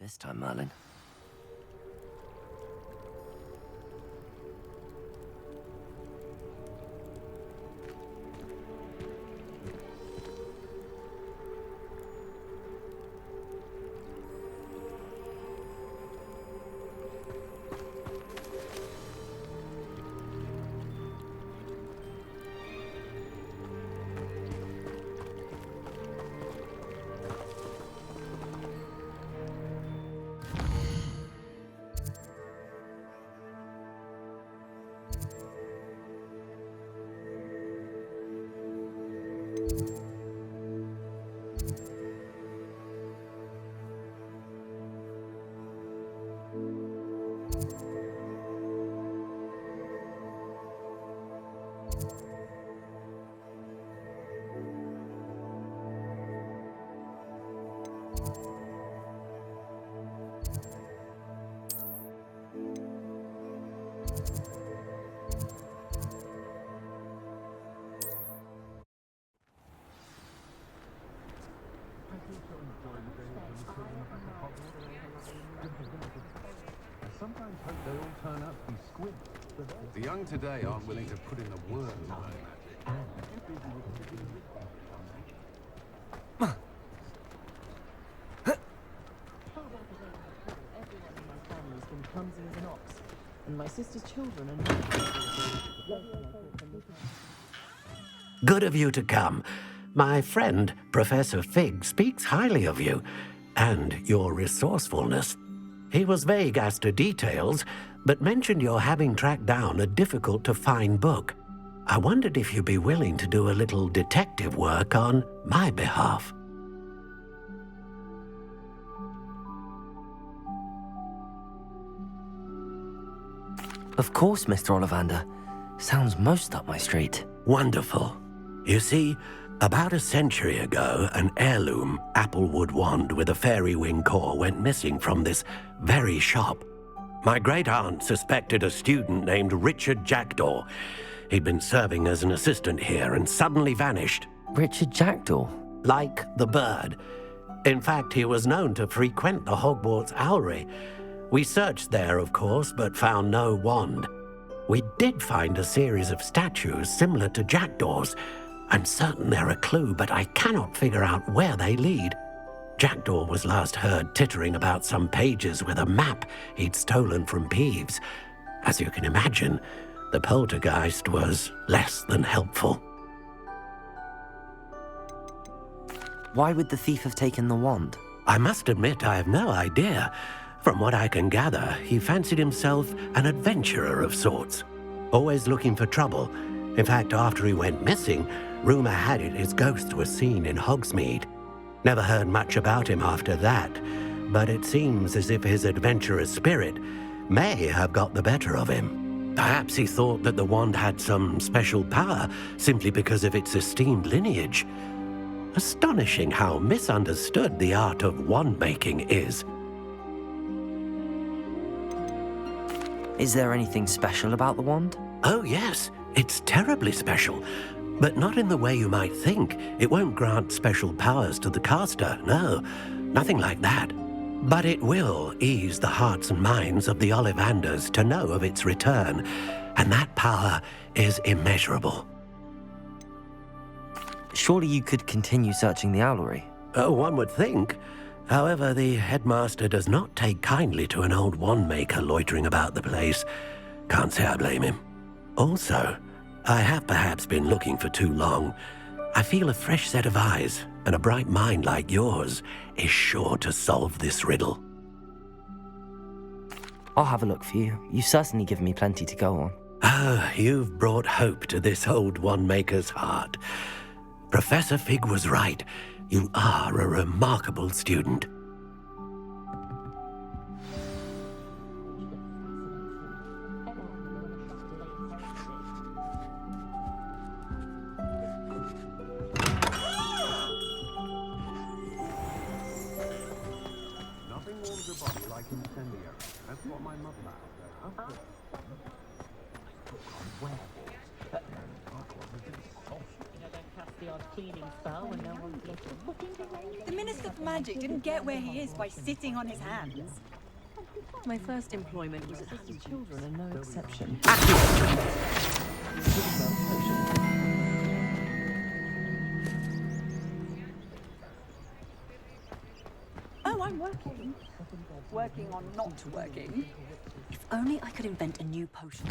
this time, Merlin. Sometimes hope they all turn out to be squid. The young today aren't willing to put in the work to learn magic. Everyone in my family has been clumsy as an ox, and my sister's children are not. Good of you to come. My friend, Professor Fig, speaks highly of you and your resourcefulness. He was vague as to details, but mentioned your having tracked down a difficult-to-find book. I wondered if you'd be willing to do a little detective work on my behalf. Of course, Mr. Ollivander. Sounds most up my street. Wonderful. You see, about a century ago, an heirloom applewood wand with a fairy wing core went missing from this very shop. My great-aunt suspected a student named Richard Jackdaw. He'd been serving as an assistant here and suddenly vanished. Richard Jackdaw? Like the bird. In fact, he was known to frequent the Hogwarts Owlery. We searched there, of course, but found no wand. We did find a series of statues similar to Jackdaw's. I'm certain they're a clue, but I cannot figure out where they lead. Jackdaw was last heard tittering about some pages with a map he'd stolen from Peeves. As you can imagine, the poltergeist was less than helpful. Why would the thief have taken the wand? I must admit I have no idea. From what I can gather, he fancied himself an adventurer of sorts, always looking for trouble. In fact, after he went missing, rumor had it his ghost was seen in Hogsmeade. Never heard much about him after that, but it seems as if his adventurous spirit may have got the better of him. Perhaps he thought that the wand had some special power simply because of its esteemed lineage. Astonishing how misunderstood the art of wand-making is. Is there anything special about the wand? Oh yes, it's terribly special. But not in the way you might think. It won't grant special powers to the caster, no, nothing like that. But it will ease the hearts and minds of the Ollivanders to know of its return, and that power is immeasurable. Surely you could continue searching the Owlery. Oh, one would think. However, the headmaster does not take kindly to an old wand-maker loitering about the place. Can't say I blame him. Also, I have perhaps been looking for too long. I feel a fresh set of eyes, and a bright mind like yours is sure to solve this riddle. I'll have a look for you. You've certainly given me plenty to go on. Ah, you've brought hope to this old wand-maker's heart. Professor Fig was right. You are a remarkable student. Nothing warms a body like incendiary. That's what my mother said. the odd cleaning spell when no one's looking. The Minister for Magic didn't get where he is by sitting on his hands. My first employment was at Sister's Children, and no exception. Oh, I'm working. Working on not working. If only I could invent a new potion.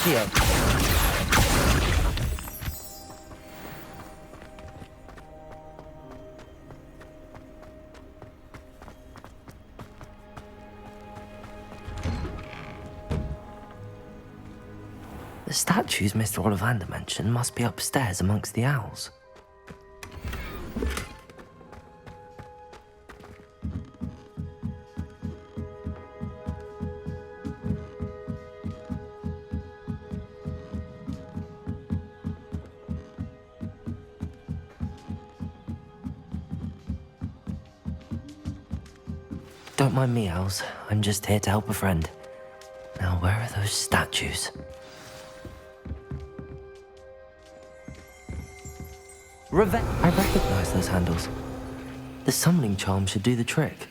Accio. The statues Mr. Ollivander mentioned must be upstairs amongst the owls. Don't mind me, Owls. I'm just here to help a friend. Now, where are those statues? I recognize those handles. The summoning charm should do the trick.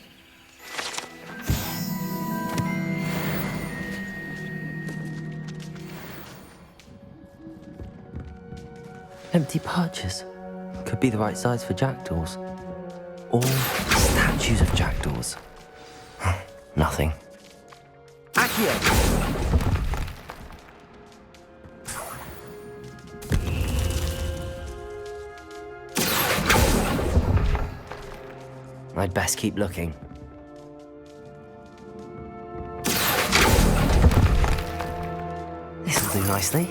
Empty perches. Could be the right size for jackdaws. Or statues of jackdaws. Nothing. Accio! I'd best keep looking. This'll do nicely.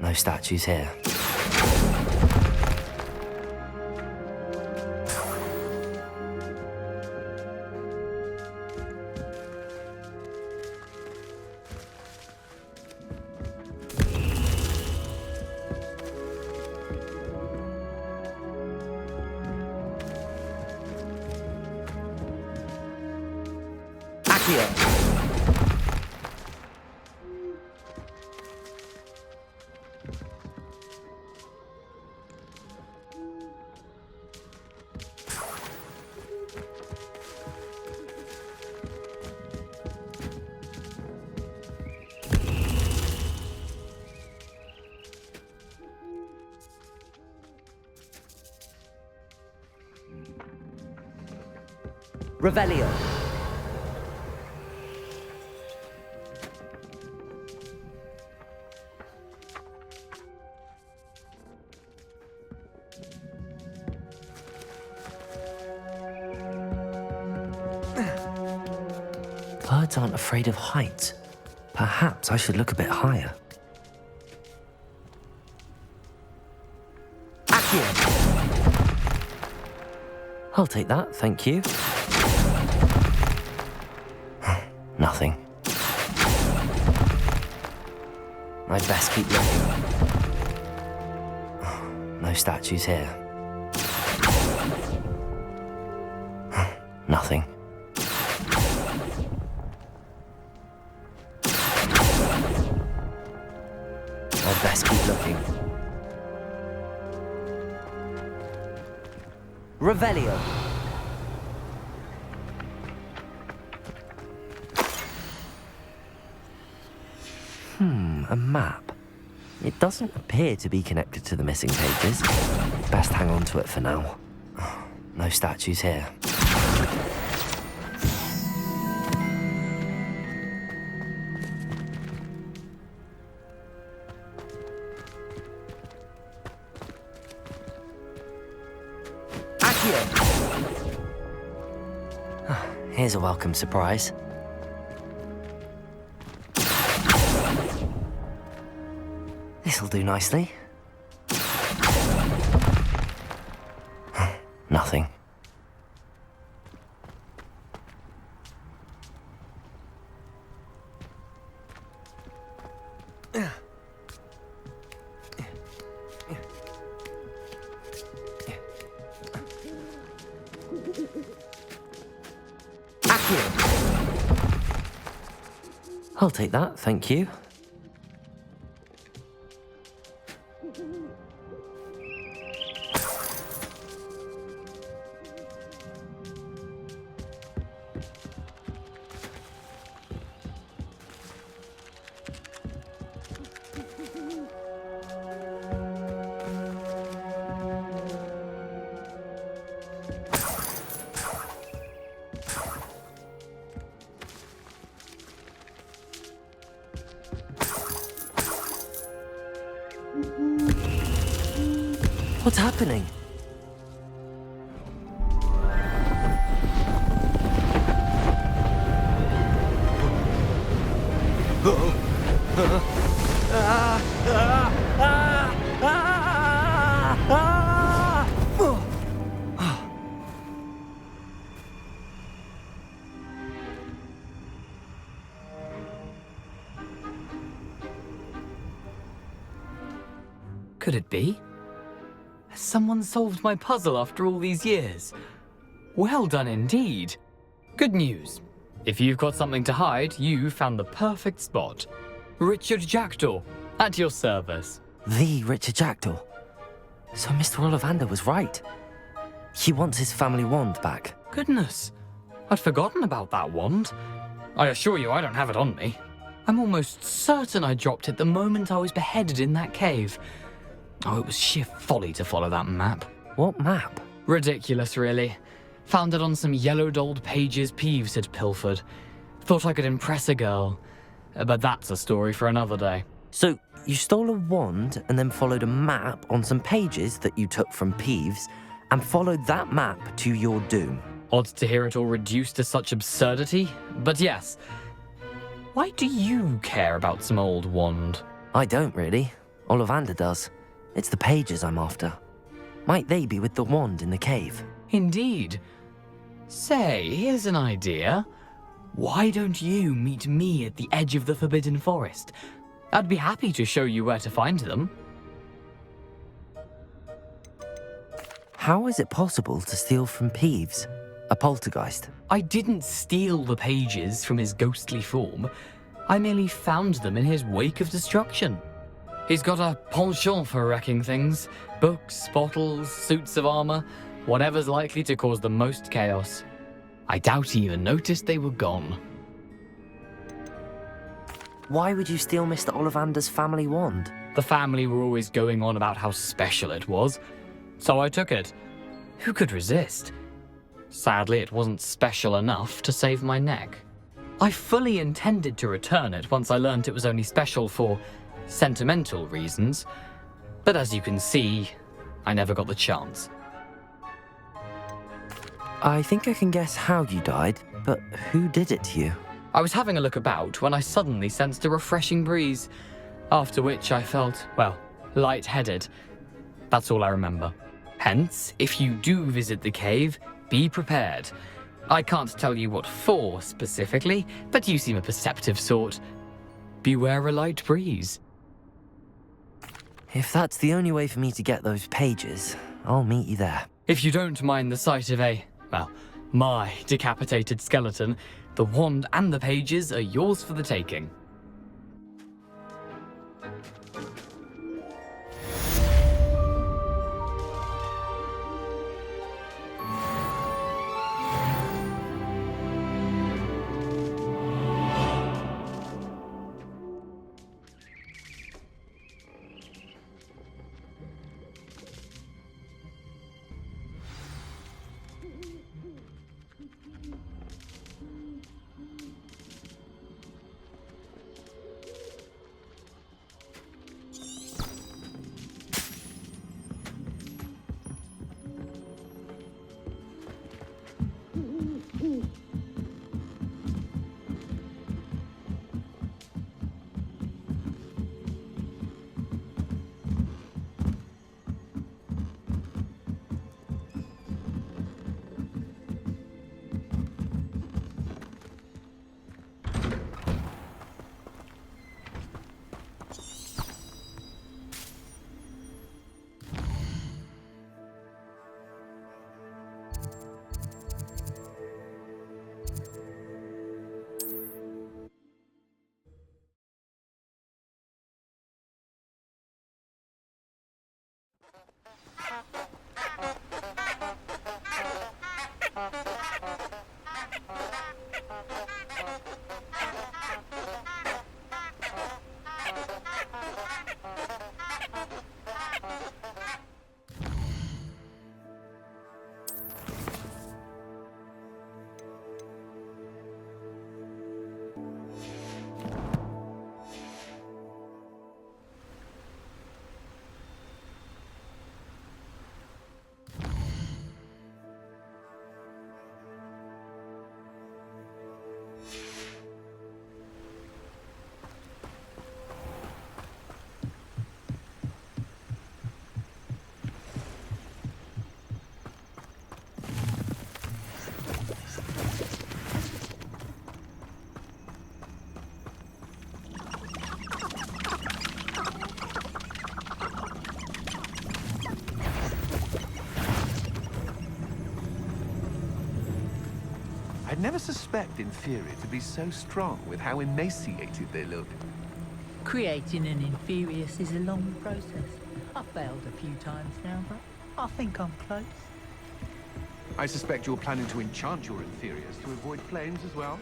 No statues here. Revelio. Birds aren't afraid of heights. Perhaps I should look a bit higher. Accio. I'll take that, thank you. Nothing. I'd best keep looking. No statues here. Nothing. I'd best keep looking. Revelio. A map. It doesn't appear to be connected to the missing pages. Best hang on to it for now. No statues here. Accio! Here's a welcome surprise. This'll do nicely. Nothing. I'll take that, thank you. What's happening? could it be? Has someone solved my puzzle after all these years? Well done indeed. Good news. If you've got something to hide, you found the perfect spot. Richard Jackdaw, at your service. The Richard Jackdaw. So Mr. Ollivander was right. He wants his family wand back. Goodness, I'd forgotten about that wand. I assure you I don't have it on me. I'm almost certain I dropped it the moment I was beheaded in that cave. Oh, it was sheer folly to follow that map. What map? Ridiculous, really. Found it on some yellowed old pages Peeves had pilfered. Thought I could impress a girl. But that's a story for another day. So you stole a wand and then followed a map on some pages that you took from Peeves and followed that map to your doom. Odd to hear it all reduced to such absurdity, but yes. Why do you care about some old wand? I don't really. Ollivander does. It's the pages I'm after. Might they be with the wand in the cave? Indeed. Say, here's an idea. Why don't you meet me at the edge of the Forbidden Forest? I'd be happy to show you where to find them. How is it possible to steal from Peeves, a poltergeist? I didn't steal the pages from his ghostly form. I merely found them in his wake of destruction. He's got a penchant for wrecking things. Books, bottles, suits of armor, whatever's likely to cause the most chaos. I doubt he even noticed they were gone. Why would you steal Mr. Ollivander's family wand? The family were always going on about how special it was, so I took it. Who could resist? Sadly, it wasn't special enough to save my neck. I fully intended to return it once I learned it was only special for sentimental reasons, but as you can see, I never got the chance. I think I can guess how you died, but who did it to you? I was having a look about when I suddenly sensed a refreshing breeze, after which I felt, well, lightheaded. That's all I remember. Hence, if you do visit the cave, be prepared. I can't tell you what for specifically, but you seem a perceptive sort. Beware a light breeze. If that's the only way for me to get those pages, I'll meet you there. If you don't mind the sight of my decapitated skeleton, the wand and the pages are yours for the taking. never suspect inferior to be so strong with how emaciated they look. Creating an inferius is a long process. I've failed a few times now, but I think I'm close. I suspect you're planning to enchant your inferiors to avoid flames as well?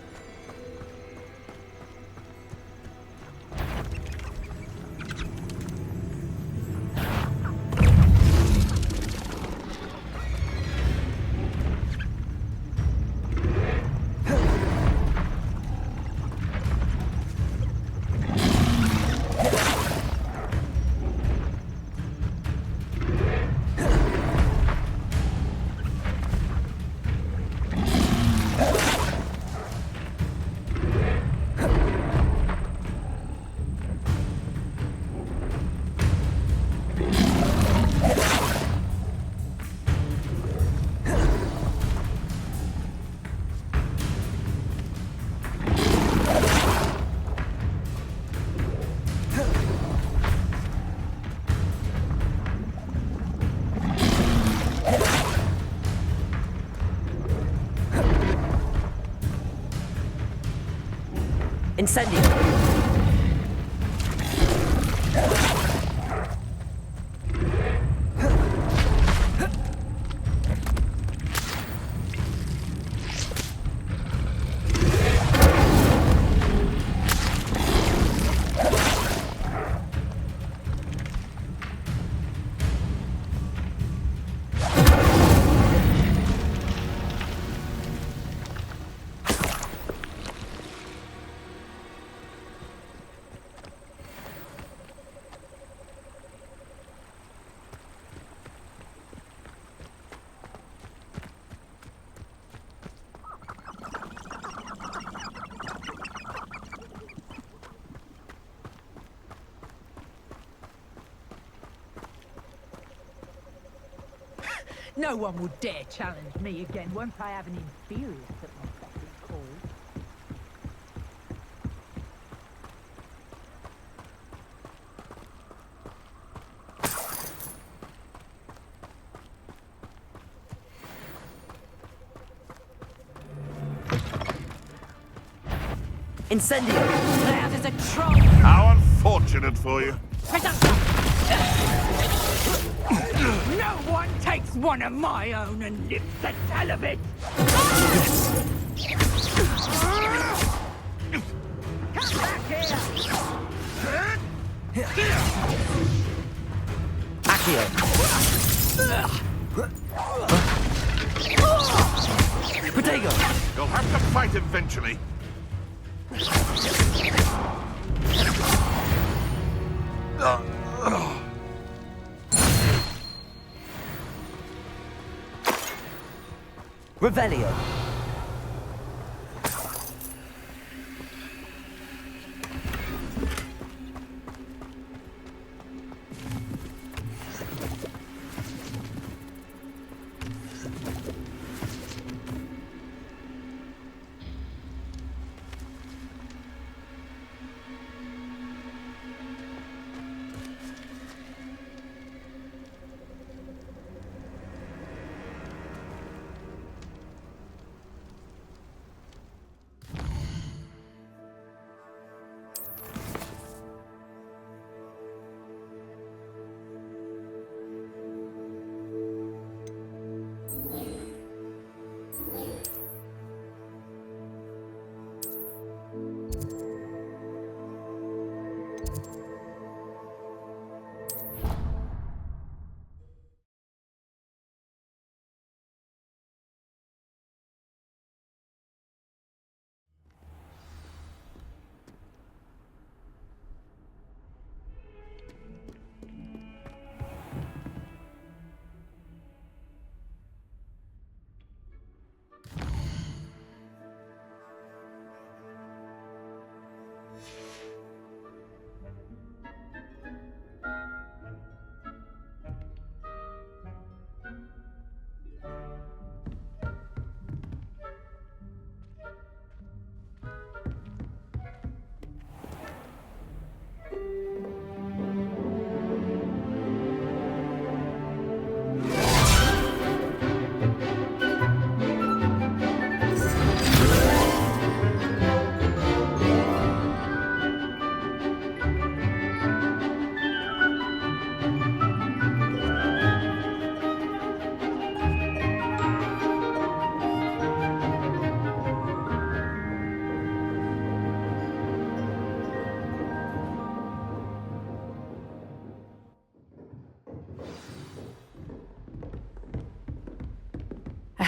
Incendio! No one will dare challenge me again once I have an inferior at my beck and call. Incendio! That is a troll! How unfortunate for you. No one takes one of my own and lives to tell of it! Come back here! Accio! Protego! You'll have to fight eventually. Revelio!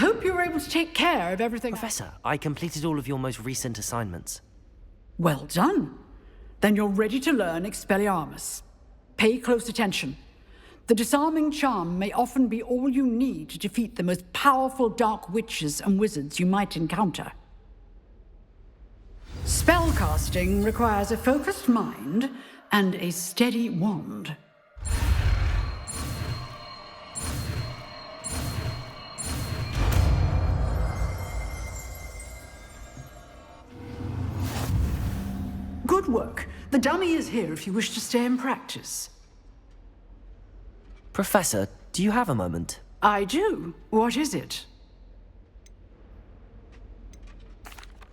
hope you were able to take care of everything. Professor, I completed all of your most recent assignments. Well done. Then you're ready to learn Expelliarmus. Pay close attention. The disarming charm may often be all you need to defeat the most powerful dark witches and wizards you might encounter. Spellcasting requires a focused mind and a steady wand. Good work. The dummy is here if you wish to stay and practice. Professor, do you have a moment? I do. What is it?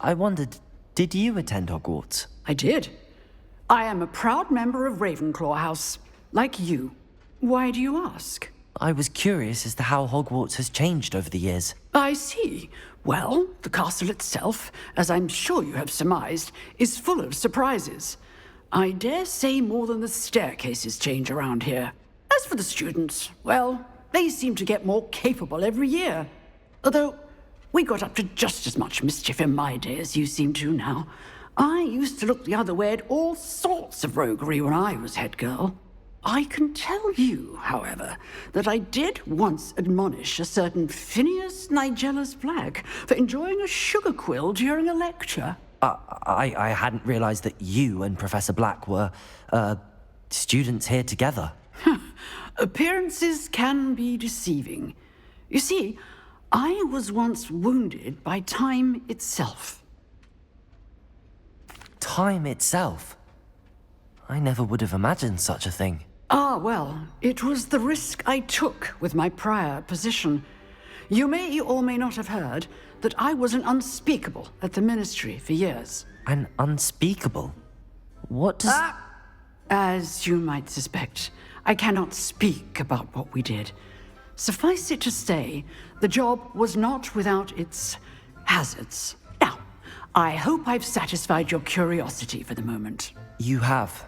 I wondered, did you attend Hogwarts? I did. I am a proud member of Ravenclaw House, like you. Why do you ask? I was curious as to how Hogwarts has changed over the years. I see. Well, the castle itself, as I'm sure you have surmised, is full of surprises. I dare say more than the staircases change around here. As for the students, well, they seem to get more capable every year. Although, we got up to just as much mischief in my day as you seem to now. I used to look the other way at all sorts of roguery when I was head girl. I can tell you, however, that I did once admonish a certain Phineas Nigellus Black for enjoying a sugar quill during a lecture. I hadn't realized that you and Professor Black were, students here together. Appearances can be deceiving. You see, I was once wounded by time itself. Time itself? I never would have imagined such a thing. Ah, well, it was the risk I took with my prior position. You may or may not have heard that I was an unspeakable at the Ministry for years. An unspeakable? What does... As you might suspect, I cannot speak about what we did. Suffice it to say, the job was not without its hazards. Now, I hope I've satisfied your curiosity for the moment. You have.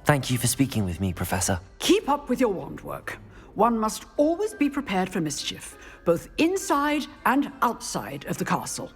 Thank you for speaking with me, Professor. Keep up with your wand work. One must always be prepared for mischief, both inside and outside of the castle.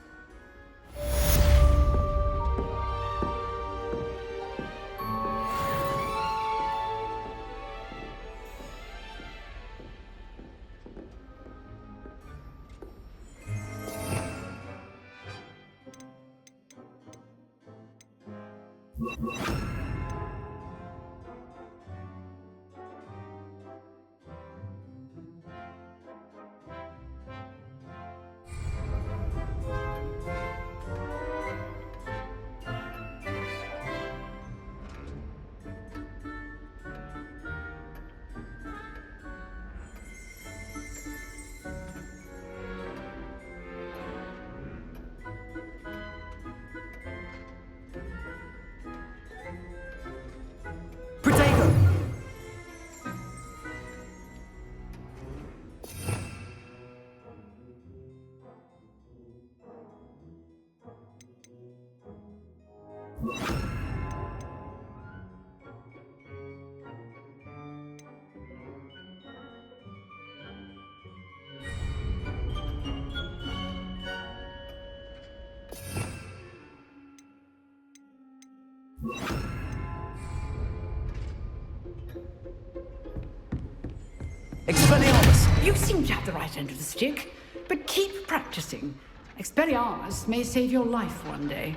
Expelliarmus! You seem to have the right end of the stick, but keep practicing. Expelliarmus may save your life one day.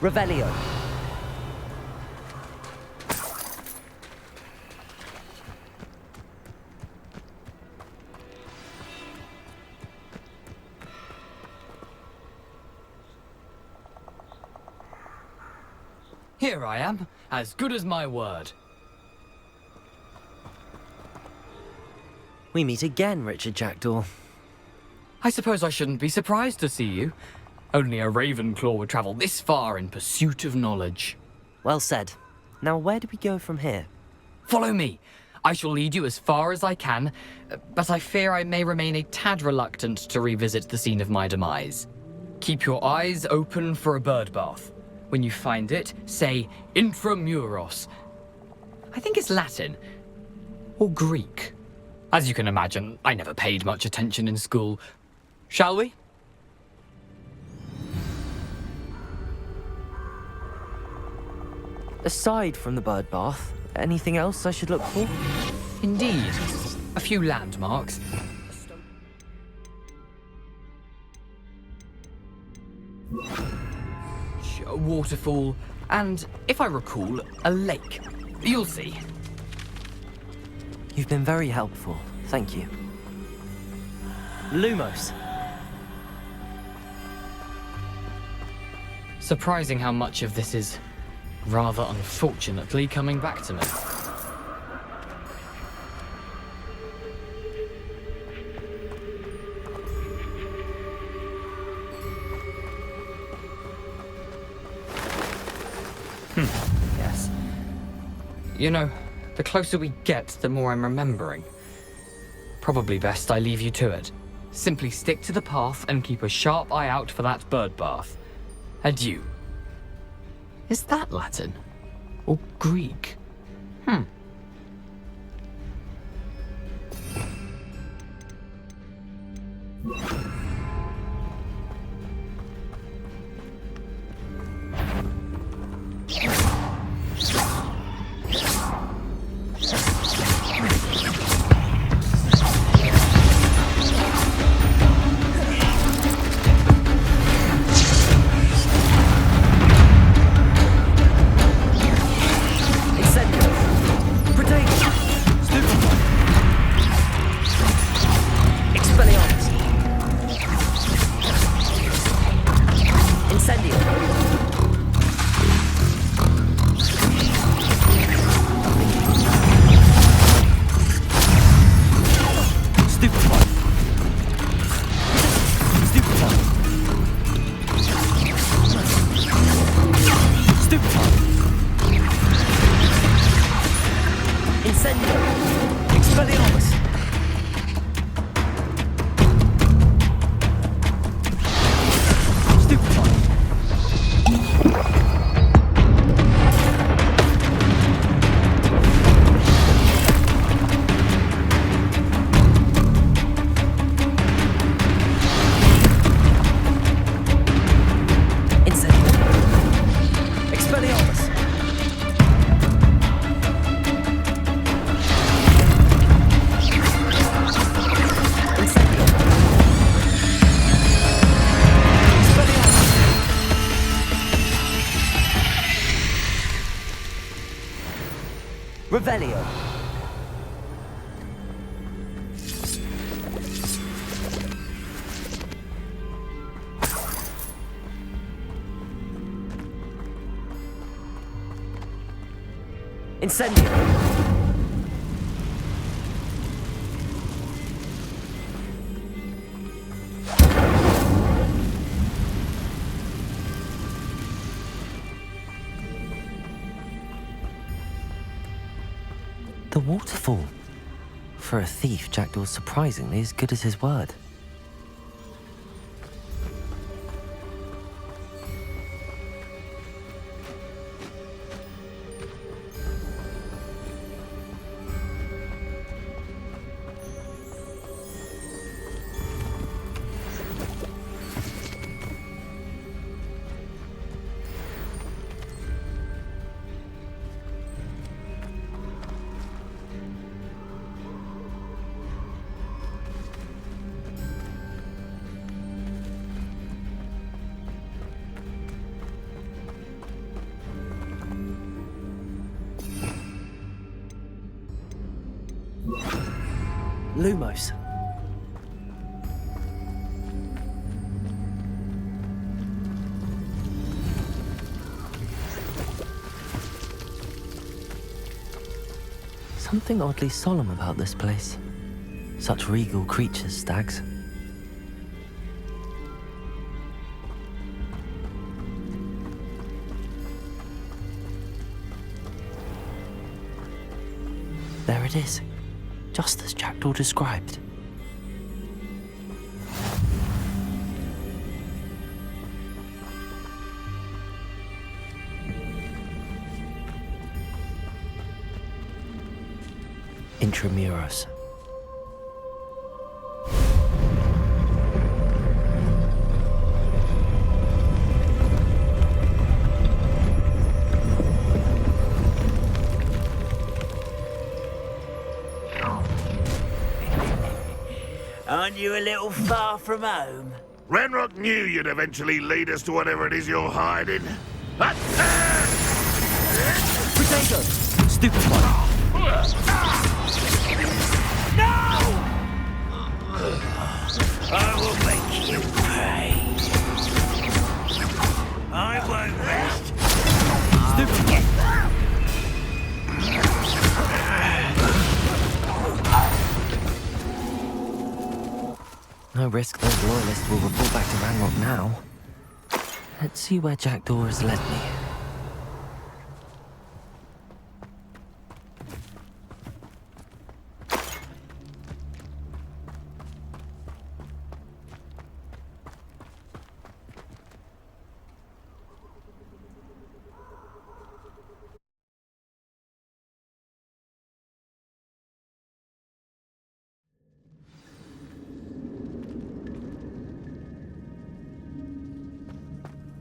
Revelio. Here I am, as good as my word. We meet again, Richard Jackdaw. I suppose I shouldn't be surprised to see you. Only a Ravenclaw would travel this far in pursuit of knowledge. Well said. Now where do we go from here? Follow me. I shall lead you as far as I can, but I fear I may remain a tad reluctant to revisit the scene of my demise. Keep your eyes open for a bird bath. When you find it, say intramuros. I think it's Latin. Or Greek. As you can imagine, I never paid much attention in school. Shall we? Aside from the bird bath, anything else I should look for? Indeed. A few landmarks. A waterfall, and, if I recall, a lake. You'll see. You've been very helpful. Thank you. Lumos. Surprising how much of this is, rather unfortunately, coming back to me. Yes. You know, the closer we get, the more I'm remembering. Probably best I leave you to it. Simply stick to the path and keep a sharp eye out for that bird bath. Adieu. Is that Latin? Or Greek? Revelio. Incendio. The waterfall. For a thief, Jackdaw's surprisingly as good as his word. Lumos. Something oddly solemn about this place. Such regal creatures, stags. There it is, just as Jackdaw described. Intramuros. Aren't you a little far from home? Renrock knew you'd eventually lead us to whatever it is you're hiding. Potato! Stupid one! No! I will make you pay. I won't rest. Stupid one! No risk those loyalists will report back to Ranrock now. Let's see where Jackdaw has led me.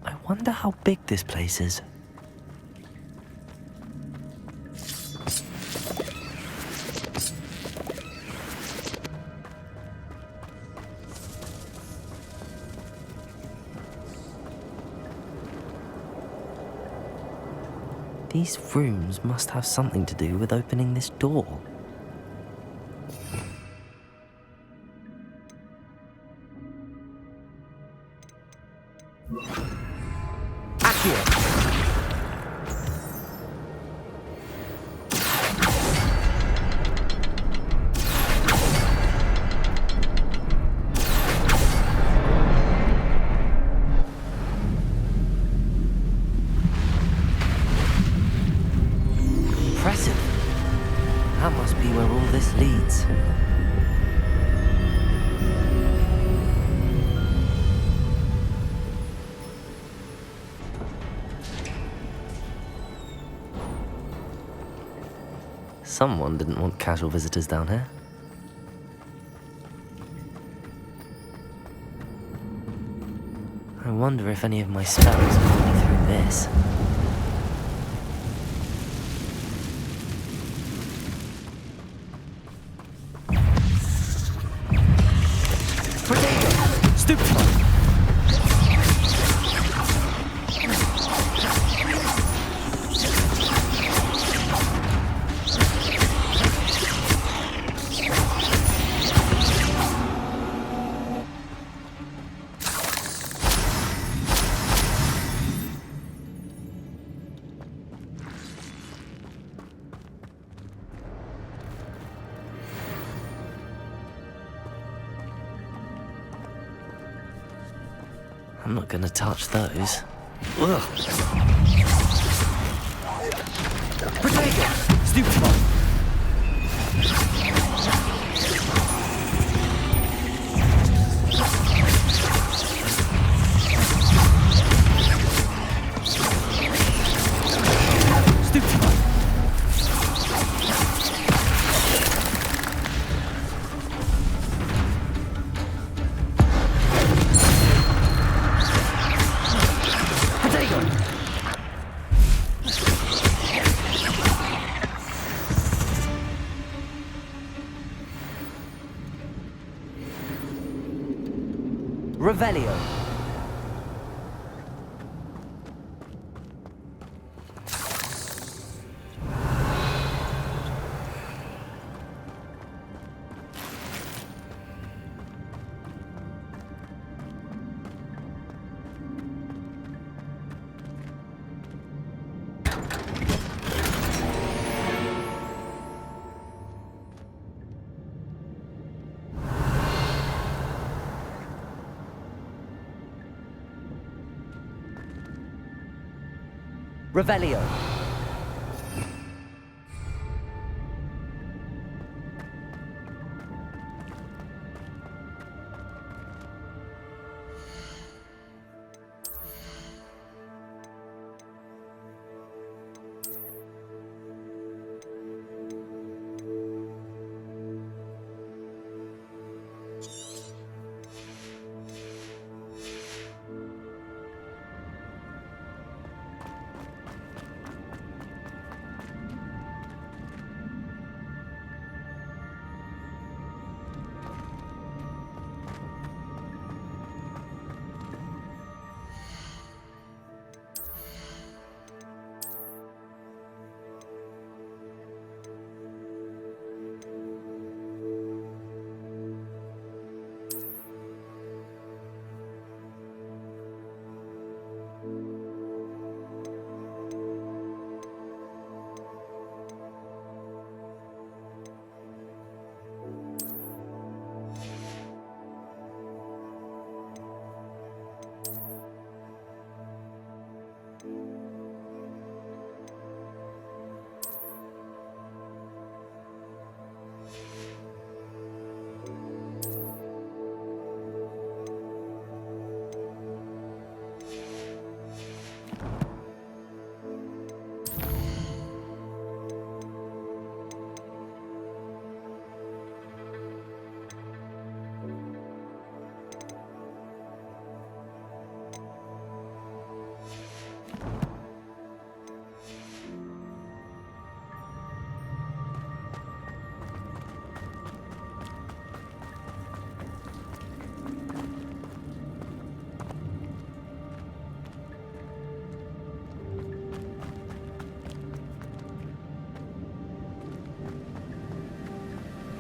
I wonder how big this place is. These rooms must have something to do with opening this door. Impressive. That must be where all this leads. Someone didn't want casual visitors down here. I wonder if any of my spells pull me through this. Stupid one! I'm not gonna touch those. Ugh. Potato! Stupid one! Stupid one! Revelio. Revelio.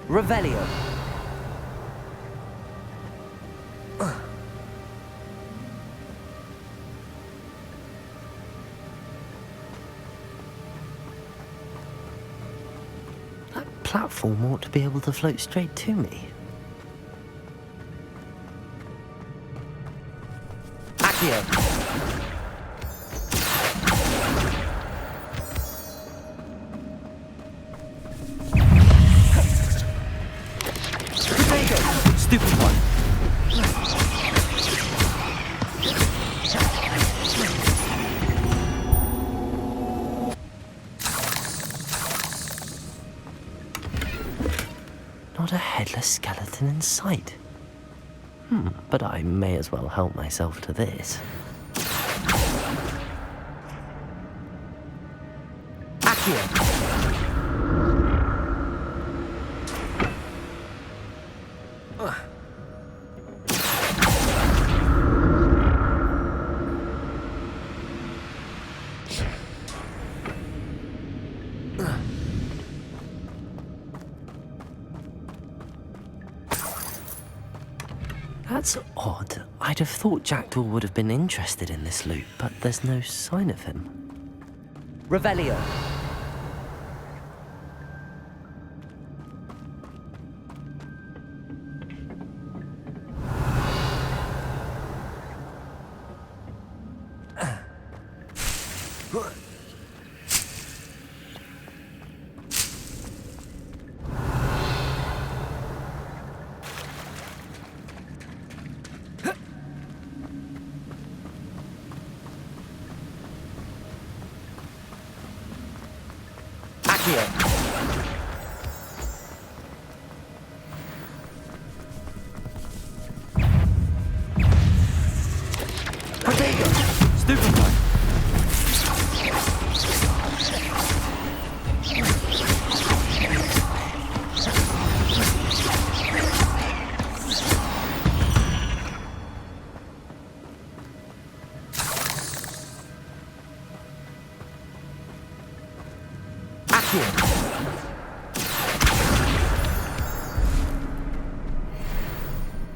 Revelio. That platform ought to be able to float straight to me. Accio. Stupid one. Not a headless skeleton in sight. But I may as well help myself to this. Accio. That's odd. I'd have thought Jackdaw would have been interested in this loot, but there's no sign of him. Revelio.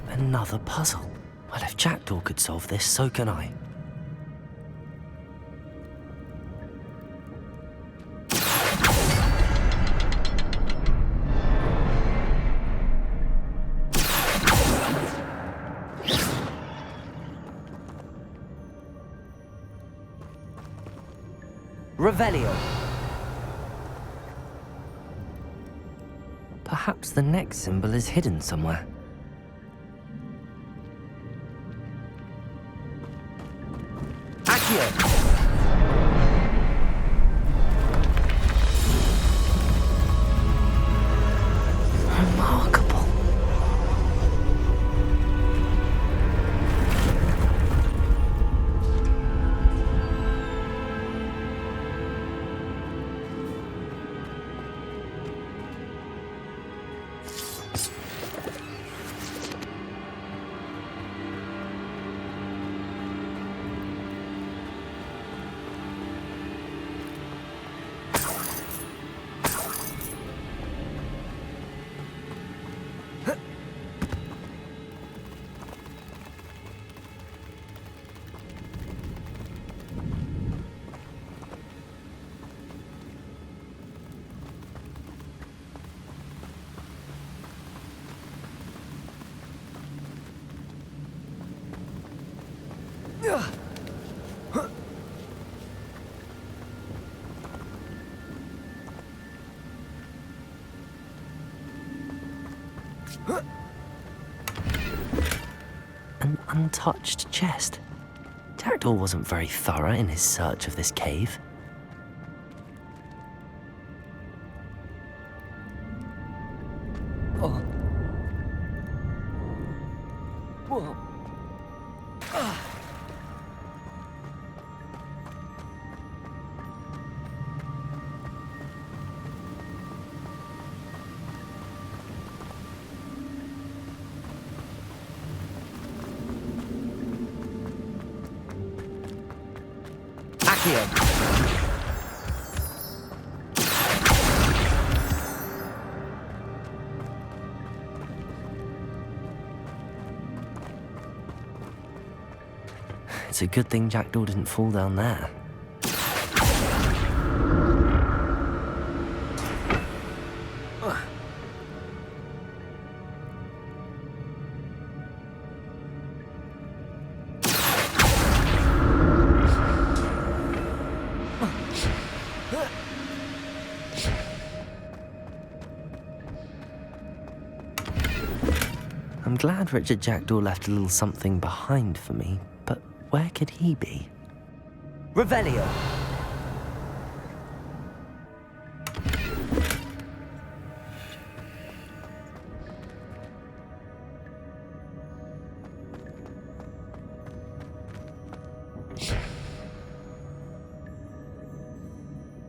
Another puzzle. Well, if Jackdaw could solve this, so can I. Revelio. Perhaps the next symbol is hidden somewhere. Accio. Remarkable. An untouched chest. Jackdaw wasn't very thorough in his search of this cave. Oh. Whoa. It's a good thing Jackdaw didn't fall down there. I'm glad Richard Jackdaw left a little something behind for me, but where could he be? Revelio.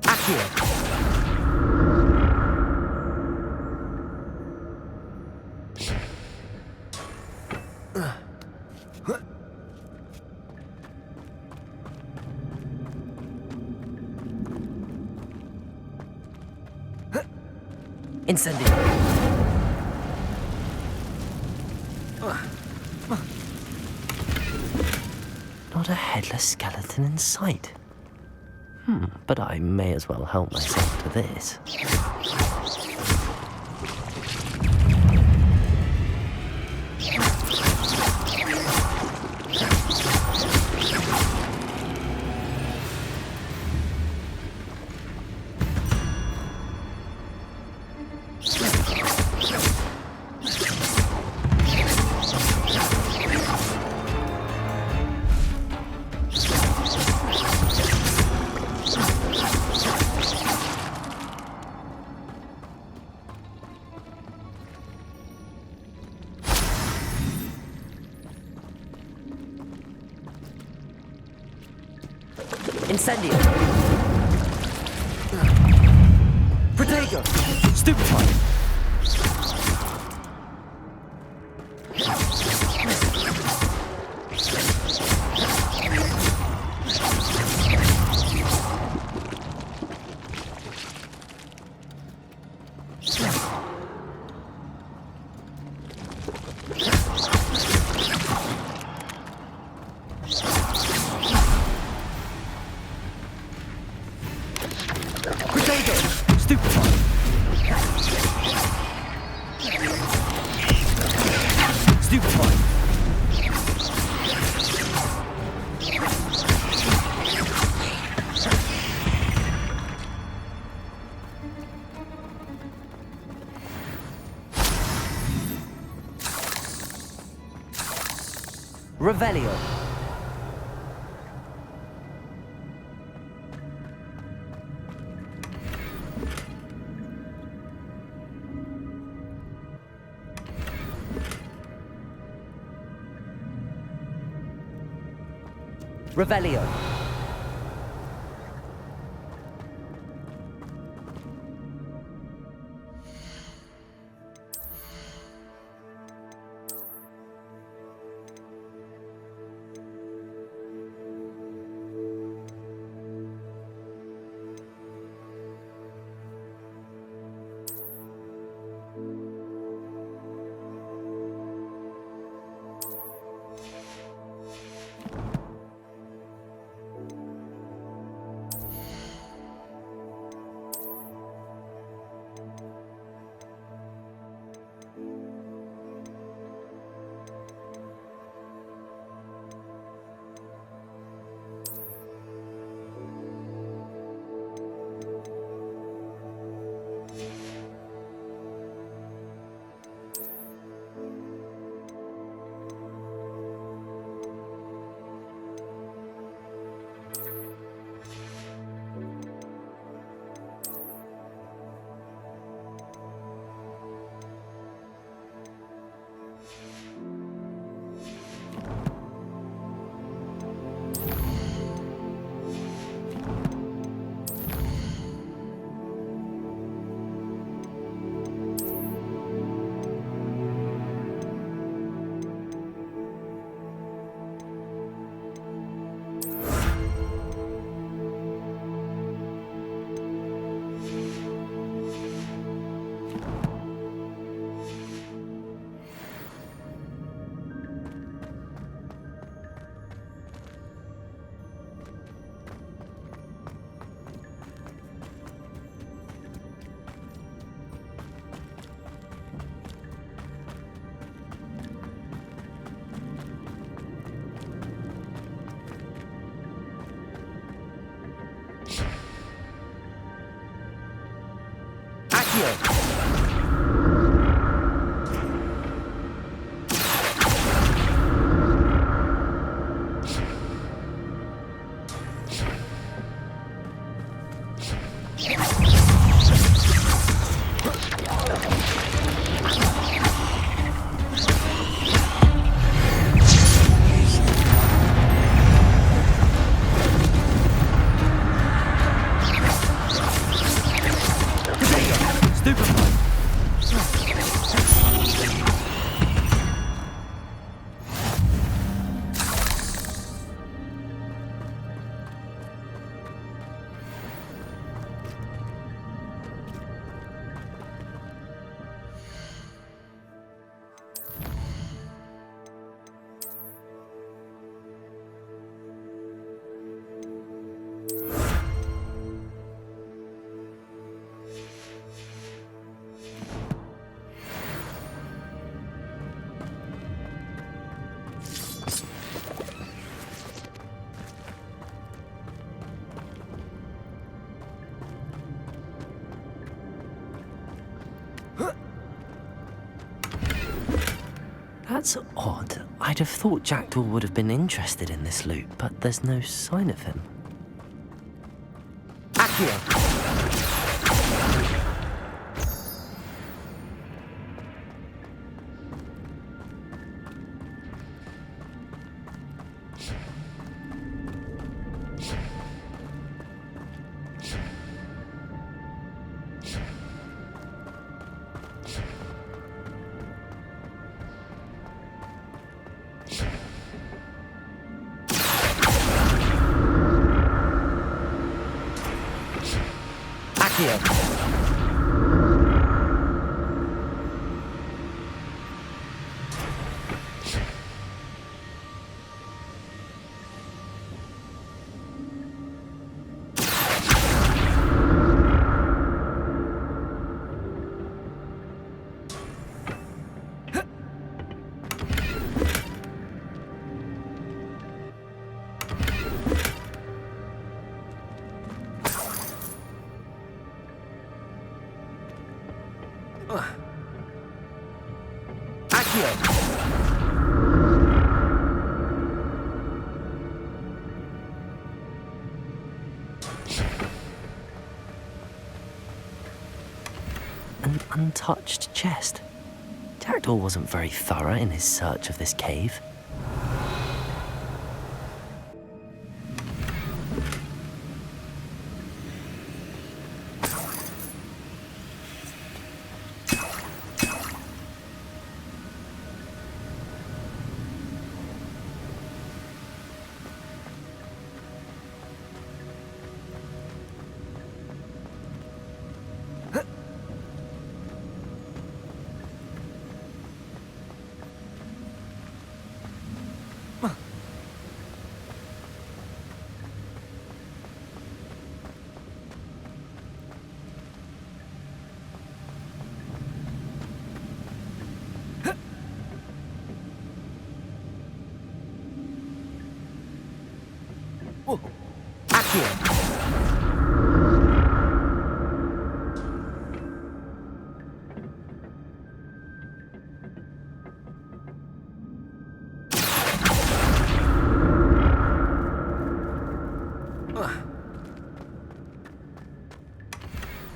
Accio. Incendio. Not a headless skeleton in sight. But I may as well help myself to this. Incendio. Protego. Stupefy. Revelio. Revelio. That's odd. I'd have thought Jackdaw would have been interested in this loot, but there's no sign of him. Accio! an untouched chest. Jackdaw wasn't very thorough in his search of this cave.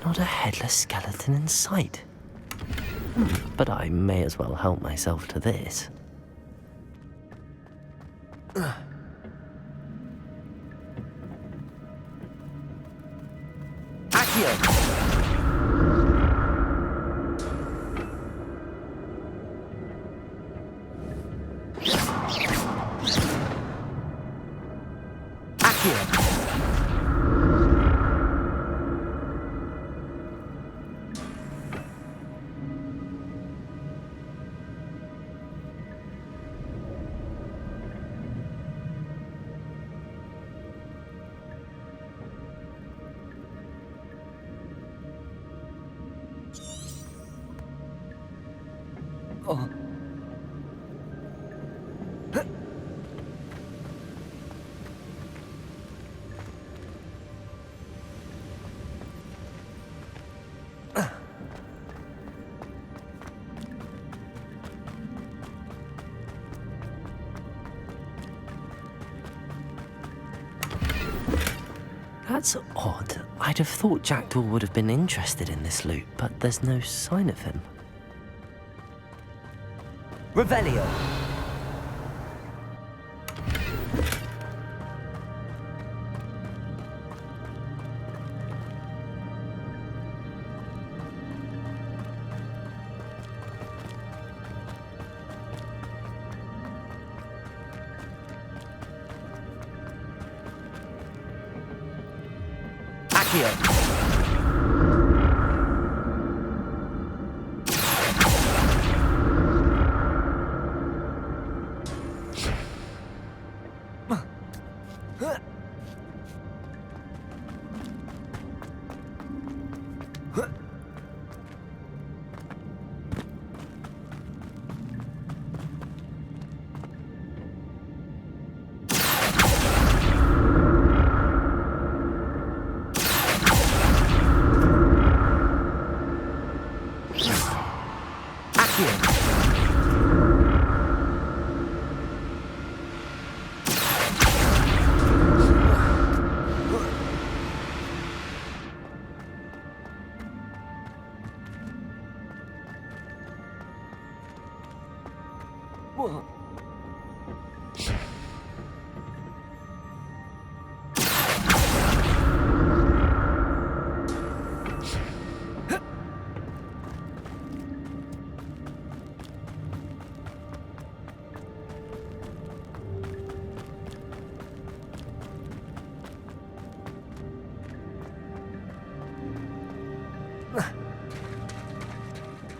Not a headless skeleton in sight. But I may as well help myself to this. That's odd. I'd have thought Jackdaw would have been interested in this loot, but there's no sign of him. Revelio!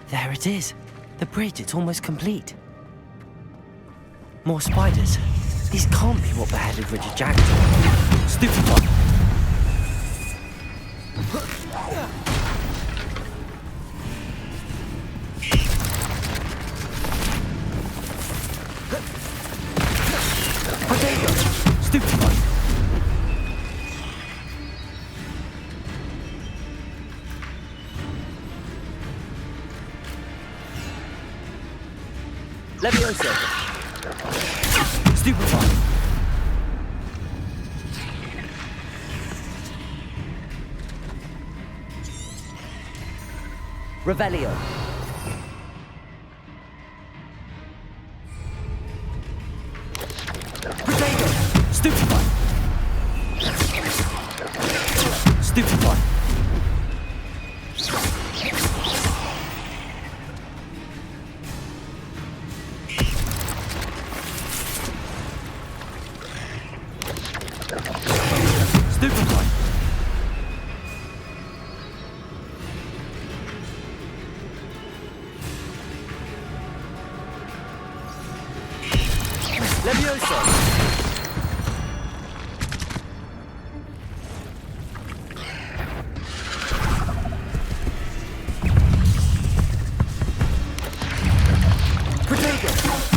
There it is. The bridge, it's almost complete. More spiders. These can't be what beheaded Richard Jackdaw. Stupid one. Oh, there you go. Stupid one. Levioso. Stupid one. Revelio. Protego. Stupefy. Stupefy. Stupefy. Levioso. Protego.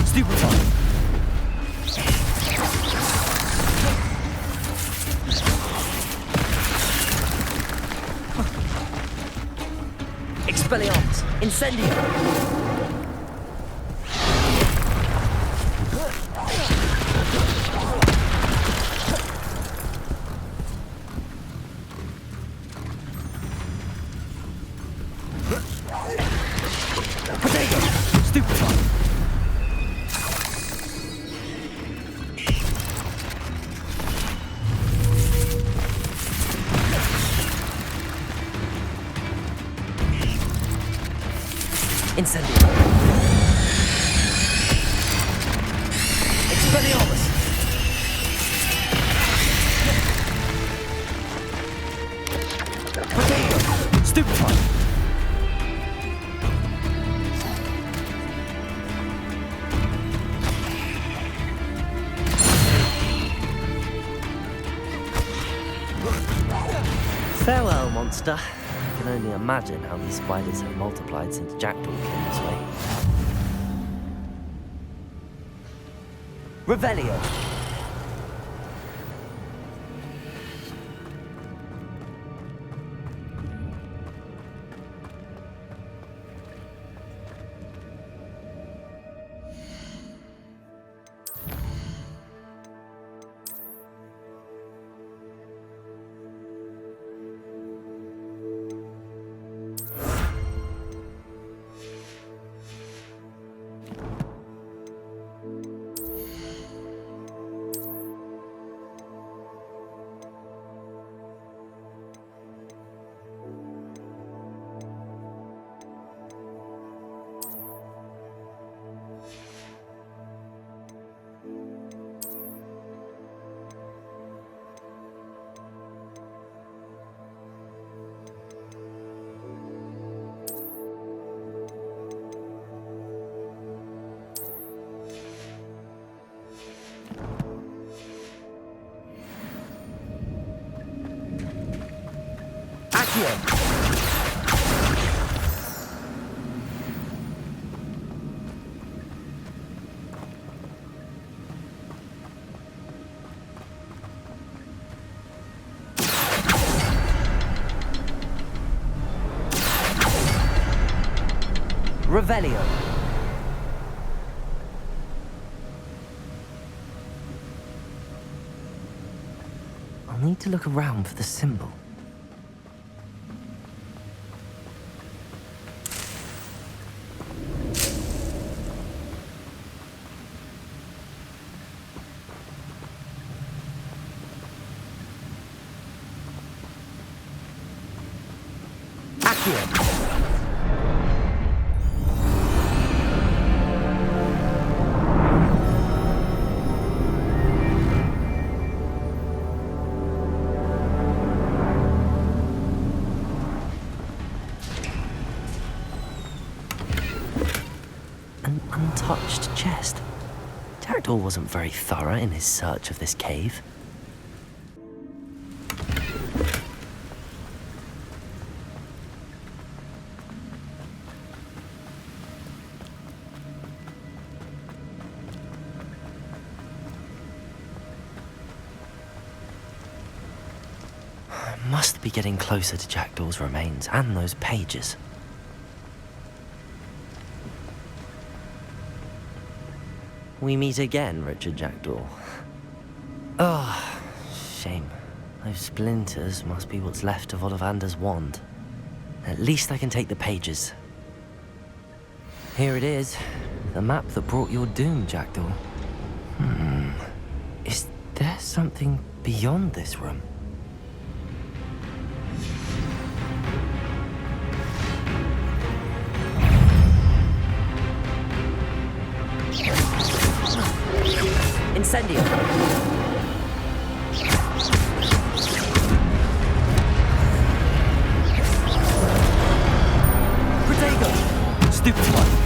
Stupefy. Expelliarmus. Incendio. Protego. Stupefy. Incendio. Expelliarmus. Protego. Stupefy. Farewell, monster. I can only imagine how these spiders have multiplied since Jackdaw came this way. Revelio. Revelio. I'll need to look around for the symbol. Accio. Untouched chest. Jackdaw wasn't very thorough in his search of this cave. I must be getting closer to Jackdaw's remains and those pages. We meet again, Richard Jackdaw. Oh, shame. Those splinters must be what's left of Ollivander's wand. At least I can take the pages. Here it is. The map that brought your doom, Jackdaw. Is there something beyond this room? Incendio! Protego! Stupid one!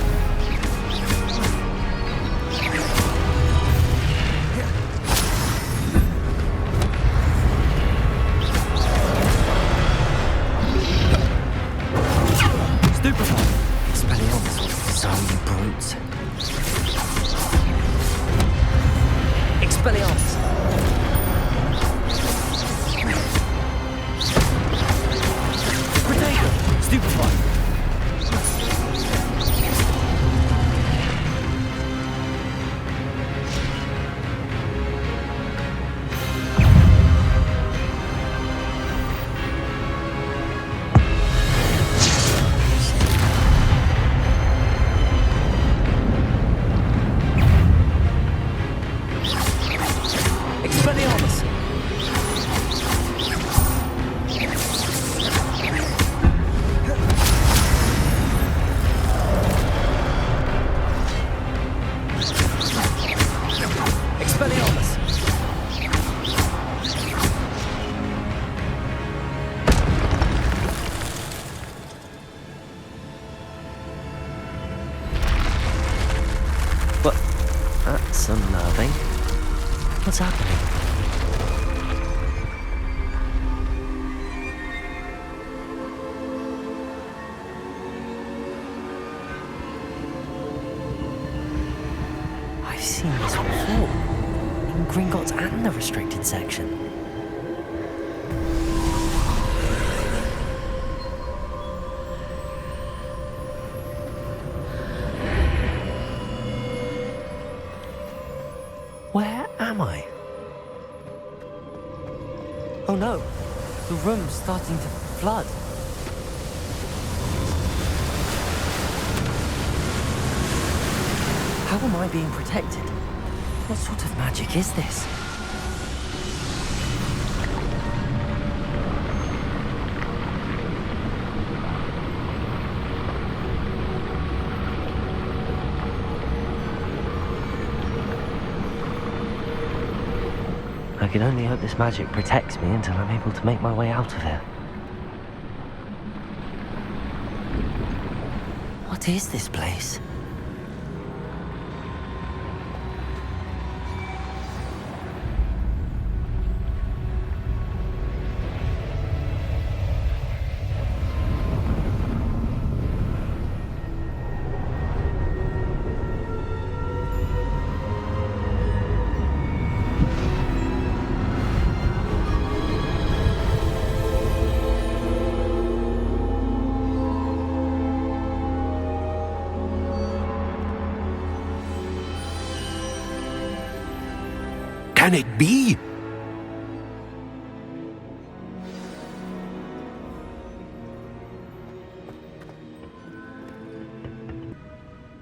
That's unnerving. What's happening? I've seen this before. In Gringotts and the restricted section. Where am I? Oh no, the room's starting to flood. How am I being protected? What sort of magic is this? I can only hope this magic protects me until I'm able to make my way out of here. What is this place? Can it be?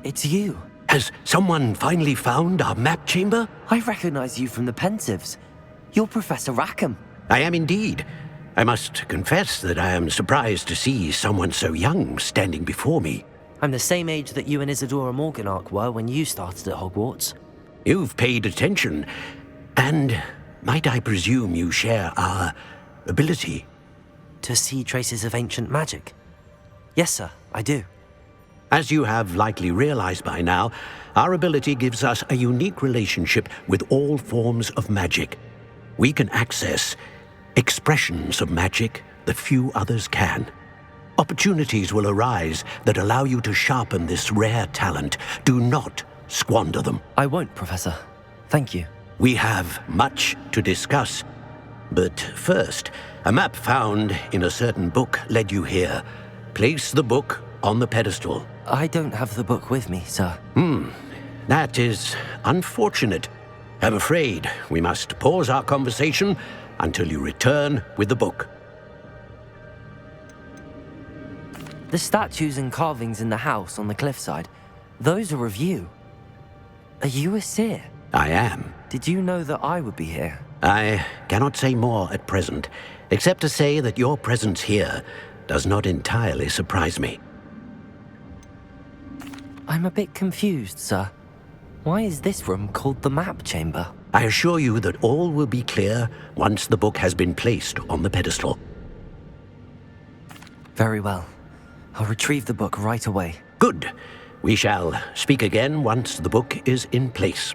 It's you. Has someone finally found our map chamber? I recognize you from the Pensives. You're Professor Rackham. I am indeed. I must confess that I am surprised to see someone so young standing before me. I'm the same age that you and Isadora Morganach were when you started at Hogwarts. You've paid attention. And might I presume you share our ability? To see traces of ancient magic? Yes, sir, I do. As you have likely realized by now, our ability gives us a unique relationship with all forms of magic. We can access expressions of magic that few others can. Opportunities will arise that allow you to sharpen this rare talent. Do not squander them. I won't, Professor. Thank you. We have much to discuss. But first, a map found in a certain book led you here. Place the book on the pedestal. I don't have the book with me, sir. That is unfortunate. I'm afraid we must pause our conversation until you return with the book. The statues and carvings in the house on the cliffside, those are of you. Are you a seer? I am. Did you know that I would be here? I cannot say more at present, except to say that your presence here does not entirely surprise me. I'm a bit confused, sir. Why is this room called the map chamber? I assure you that all will be clear once the book has been placed on the pedestal. Very well. I'll retrieve the book right away. Good. We shall speak again once the book is in place.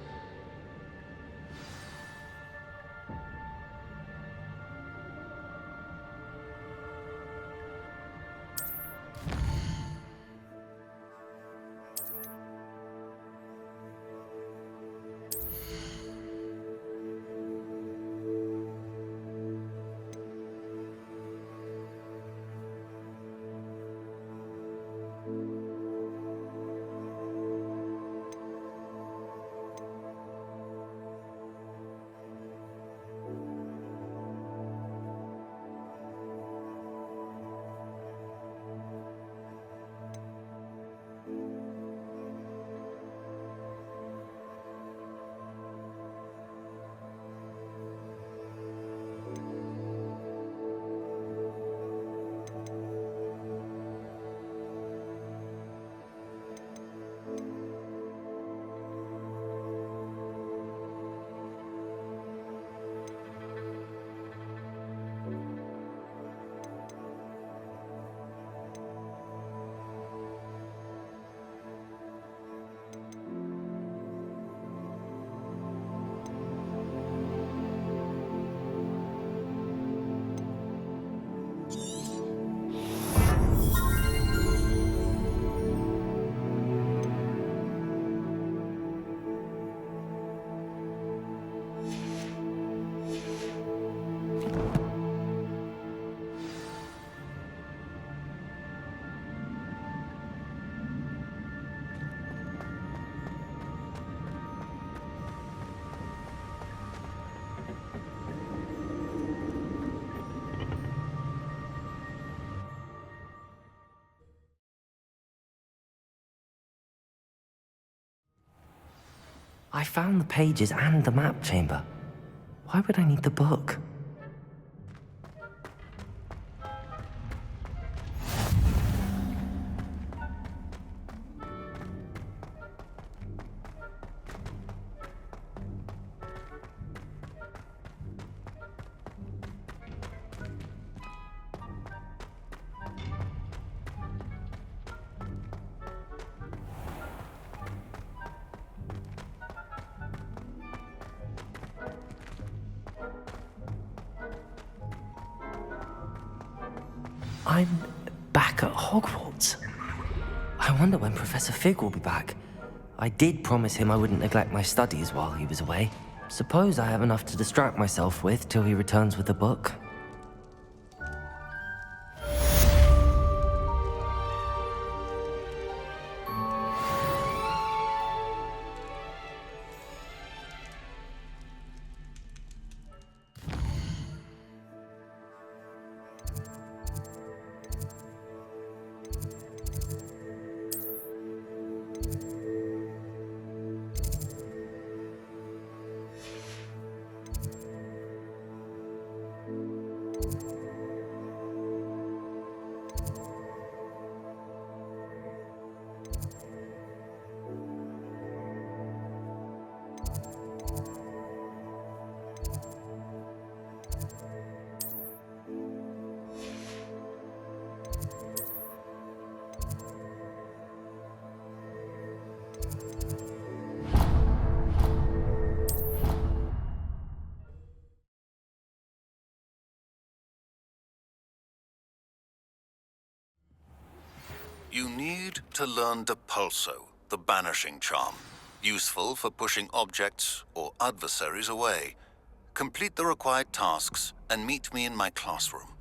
I found the pages and the map chamber. Why would I need the book? I'm back at Hogwarts. I wonder when Professor Fig will be back. I did promise him I wouldn't neglect my studies while he was away. Suppose I have enough to distract myself with till he returns with the book. You need to learn Depulso, the banishing charm, useful for pushing objects or adversaries away. Complete the required tasks and meet me in my classroom.